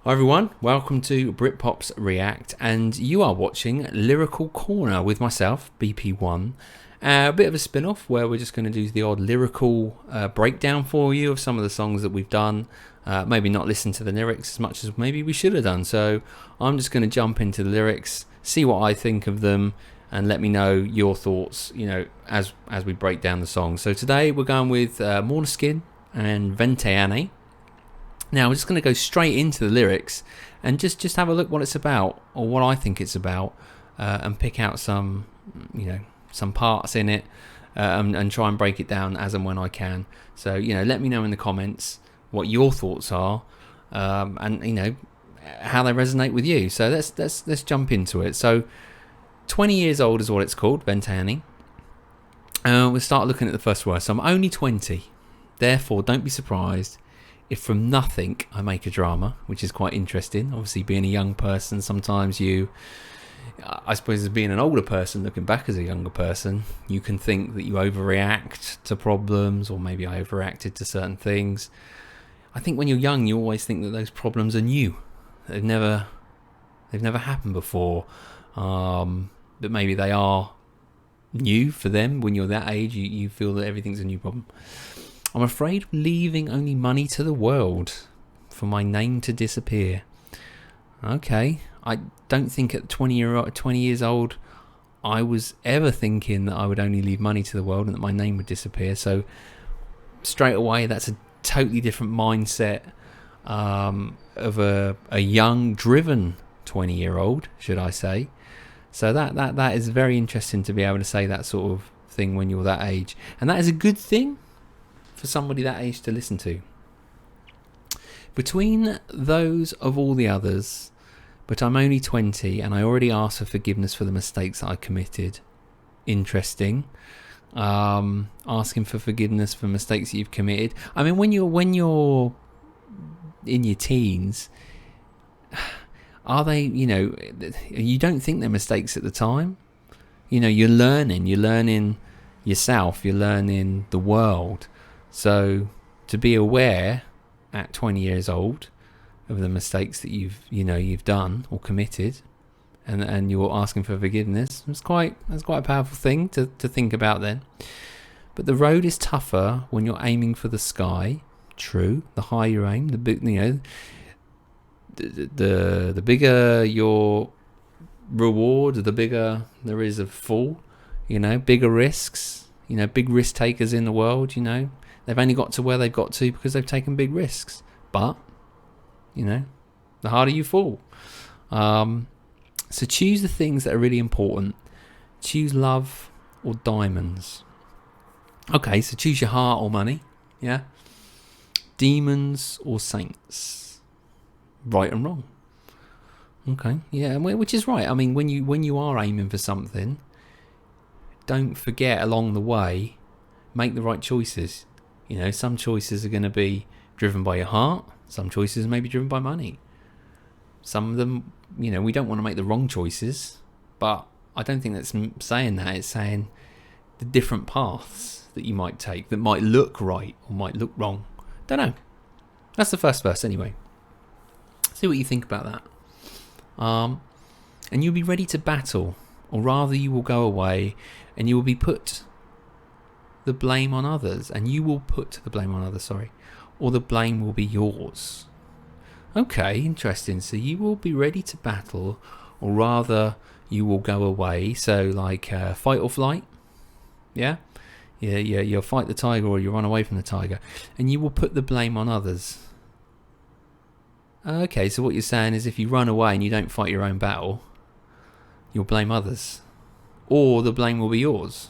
Hi everyone, welcome to Britpop's React, and you are watching Lyrical Corner with myself, BP1. A bit of a spin-off where we're just going to do the odd lyrical breakdown for you of some of the songs that we've done. Maybe not listen to the lyrics as much as maybe we should have done. So I'm just going to jump into the lyrics, see what I think of them, and let me know your thoughts, as we break down the songs. So today we're going with Måneskin and Anni. Now we're just going to go straight into the lyrics and just have a look what it's about, or what I think it's about, and pick out some parts in it, and try and break it down as and when I can. So let me know in the comments what your thoughts are, and how they resonate with you. So let's jump into it. So 20 years old is what it's called, Anni. We'll start looking at the first verse. So I'm only 20, therefore don't be surprised if from nothing I make a drama, which is quite interesting. Obviously, being a young person, sometimes I suppose as being an older person, looking back as a younger person, you can think that you overreact to problems, or maybe I overreacted to certain things. I think when you're young, you always think that those problems are new. They've never happened before, but maybe they are new for them. When you're that age, you feel that everything's a new problem. I'm afraid of leaving only money to the world for my name to disappear. Okay, I don't think at 20 years old I was ever thinking that I would only leave money to the world and that my name would disappear. So straight away, that's a totally different mindset of a young, driven 20-year-old, should I say. So that is very interesting to be able to say that sort of thing when you're that age, and that is a good thing for somebody that age to listen to. Between those of all the others, but I'm only 20 and I already asked for forgiveness for the mistakes that I committed. Interesting. Asking for forgiveness for mistakes that you've committed. I mean, when you're in your teens, are they, you don't think they're mistakes at the time. You're learning yourself, you're learning the world. So to be aware at 20 years old of the mistakes that you've done or committed, and you're asking for forgiveness, that's quite a powerful thing to think about then. But the road is tougher when you're aiming for the sky. True, the higher you aim, the bigger your reward, the bigger there is of fall. Bigger risks. Big risk takers in the world. They've only got to where they've got to because they've taken big risks. But, the harder you fall. So choose the things that are really important. Choose love or diamonds. Okay, so choose your heart or money. Yeah. Demons or saints. Right and wrong. Okay, yeah, which is right. I mean, when you are aiming for something, don't forget along the way, make the right choices. Some choices are going to be driven by your heart. Some choices may be driven by money. Some of them, we don't want to make the wrong choices. But I don't think that's saying that. It's saying the different paths that you might take that might look right or might look wrong. Don't know. That's the first verse anyway. See what you think about that. And you'll be ready to battle. Or rather, you will go away and you will be put the blame on others, and you will put the blame on others, or the blame will be yours. Okay, interesting. So you will be ready to battle, or rather you will go away. So like fight or flight. Yeah, you'll fight the tiger or you run away from the tiger, and you will put the blame on others. Okay, so what you're saying is if you run away and you don't fight your own battle, you'll blame others, or the blame will be yours.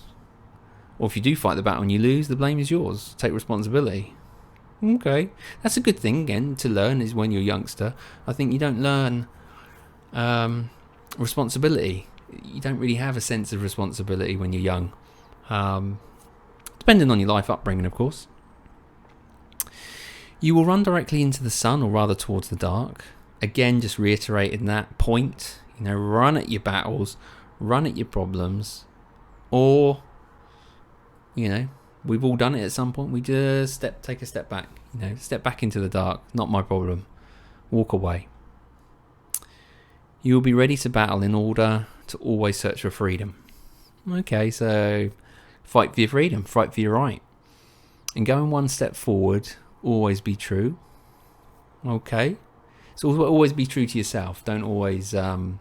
Or if you do fight the battle and you lose, the blame is yours. Take responsibility. Okay. That's a good thing, again, to learn is when you're a youngster. I think you don't learn responsibility. You don't really have a sense of responsibility when you're young. Depending on your life upbringing, of course. You will run directly into the sun, or rather towards the dark. Again, just reiterating that point. Run at your battles, run at your problems, or we've all done it at some point. We just take a step back, step back into the dark. Not my problem. Walk away. You will be ready to battle in order to always search for freedom. Okay, so fight for your freedom, fight for your right. And going one step forward, always be true. Okay. So always be true to yourself. Don't always, don't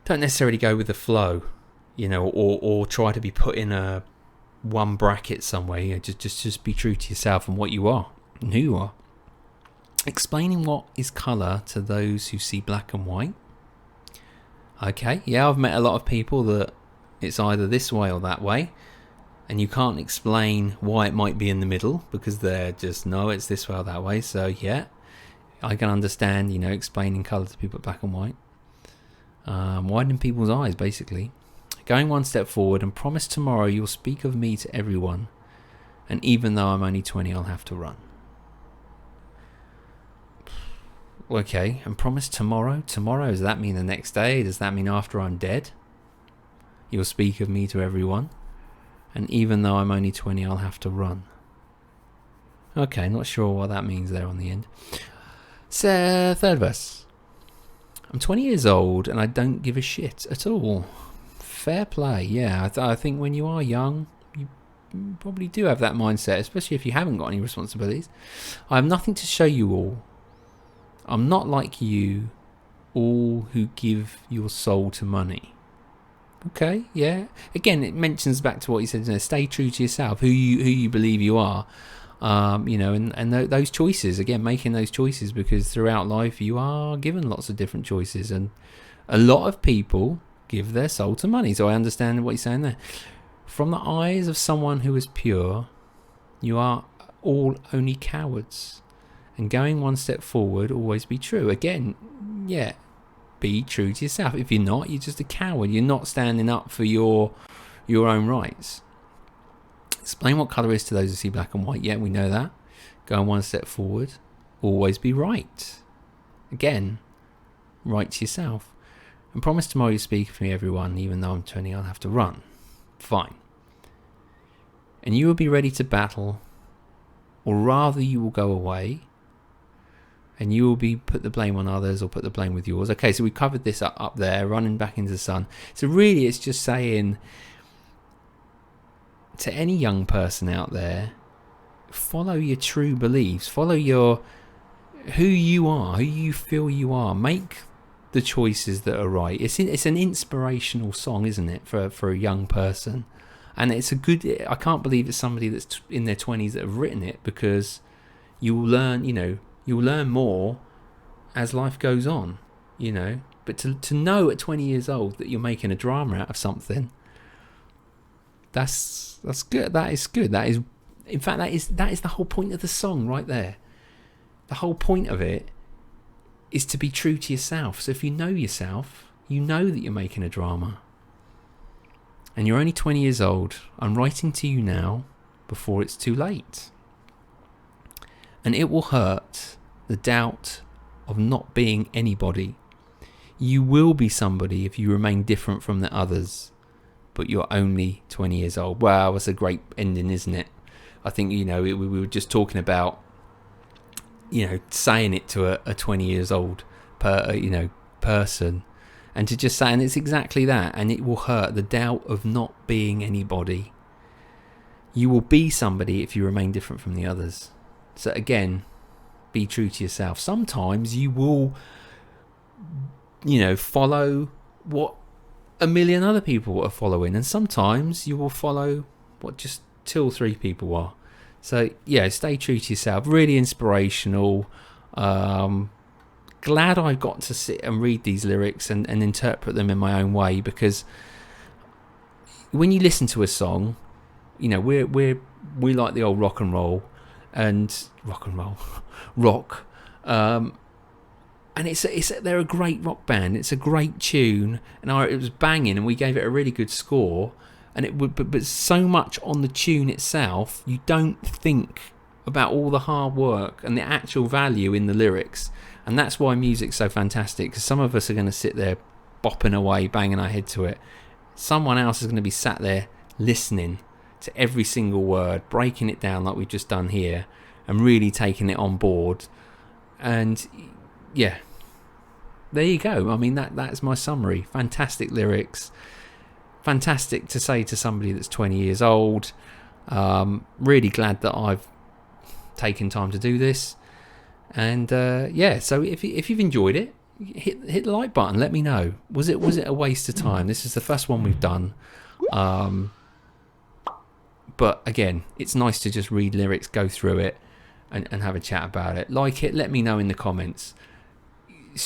necessarily go with the flow, or try to be put in a one bracket somewhere. Just be true to yourself and what you are and who you are. Explaining what is colour to those who see black and white. Okay, yeah, I've met a lot of people that it's either this way or that way, and you can't explain why it might be in the middle because they're just, no, it's this way or that way. So yeah, I can understand, explaining colour to people black and white. Widening people's eyes, basically. Going one step forward and promise tomorrow you'll speak of me to everyone, and even though I'm only 20, I'll have to run. Okay, and promise tomorrow? Tomorrow, does that mean the next day? Does that mean after I'm dead? You'll speak of me to everyone, and even though I'm only 20, I'll have to run. Okay, not sure what that means there on the end. So, third verse. I'm 20 years old and I don't give a shit at all. Fair play, yeah. I think when you are young, you probably do have that mindset, especially if you haven't got any responsibilities. I have nothing to show you all. I'm not like you, all who give your soul to money. Okay, yeah. Again, it mentions back to what he said. Stay true to yourself, who you believe you are. And those choices, again, making those choices, because throughout life you are given lots of different choices, and a lot of people give their soul to money. So I understand what you're saying there. From the eyes of someone who is pure, you are all only cowards. And going one step forward, always be true. Again, yeah, be true to yourself. If you're not, you're just a coward. You're not standing up for your own rights. Explain what colour is to those who see black and white. Yeah, we know that. Going one step forward, always be right. Again, right to yourself. And promise tomorrow you speak for me, everyone. Even though I'm 20, I'll have to run. Fine. And you will be ready to battle, or rather you will go away, and you will be put the blame on others or put the blame with yours. Okay, so we covered this up there, running back into the sun. So really it's just saying to any young person out there, follow your true beliefs, follow who you are, who you feel you are. Make the choices that are right. It's an inspirational song, isn't it, for a young person? And it's I can't believe it's somebody that's in their 20s that have written it, because you will learn, you'll learn more as life goes on, But to know at 20 years old that you're making a drama out of something, that's good. That is good. That is, in fact, that is the whole point of the song right there. The whole point of it is to be true to yourself. So if you know yourself, you know that you're making a drama. And you're only 20 years old. I'm writing to you now before it's too late. And it will hurt the doubt of not being anybody. You will be somebody if you remain different from the others, but you're only 20 years old. Wow, that's a great ending, isn't it? I think, we were just talking about, saying it to a 20 years old person, and to just say, and it's exactly that, and it will hurt the doubt of not being anybody. You will be somebody if you remain different from the others. So again, be true to yourself. Sometimes you will, follow what a million other people are following, and sometimes you will follow what just 2 or 3 people are. So yeah, stay true to yourself. Really inspirational. Glad I got to sit and read these lyrics and interpret them in my own way, because when you listen to a song, we like the old rock, and they're a great rock band. It's a great tune, and it was banging, and we gave it a really good score. And but so much on the tune itself, you don't think about all the hard work and the actual value in the lyrics. And that's why music's so fantastic, because some of us are going to sit there bopping away, banging our head to it. Someone else is going to be sat there listening to every single word, breaking it down like we've just done here, and really taking it on board. And yeah, there you go. I mean, that's my summary. Fantastic lyrics. Fantastic to say to somebody that's 20 years old. Really glad that I've taken time to do this. And yeah, so if you've enjoyed it, hit the like button. Let me know. Was it a waste of time? This is the first one we've done. But again, it's nice to just read lyrics, go through it, and have a chat about it. Like it, let me know in the comments.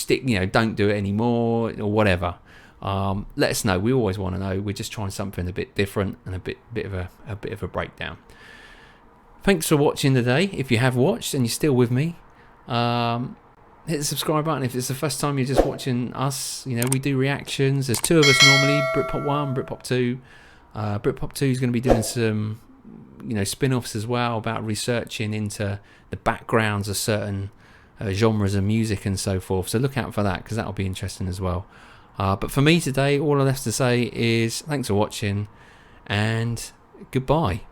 Don't do it anymore or whatever. Let us know. We always want to know. We're just trying something a bit different and a bit of a breakdown. Thanks for watching today. If you have watched and you're still with me, hit the subscribe button. If it's the first time you're just watching us, we do reactions. There's 2 of us normally, Britpop 1, Britpop 2. Britpop 2 is going to be doing some spin-offs as well about researching into the backgrounds of certain genres of music and so forth. So look out for that, because that'll be interesting as well. But for me today, all I left to say is thanks for watching and goodbye.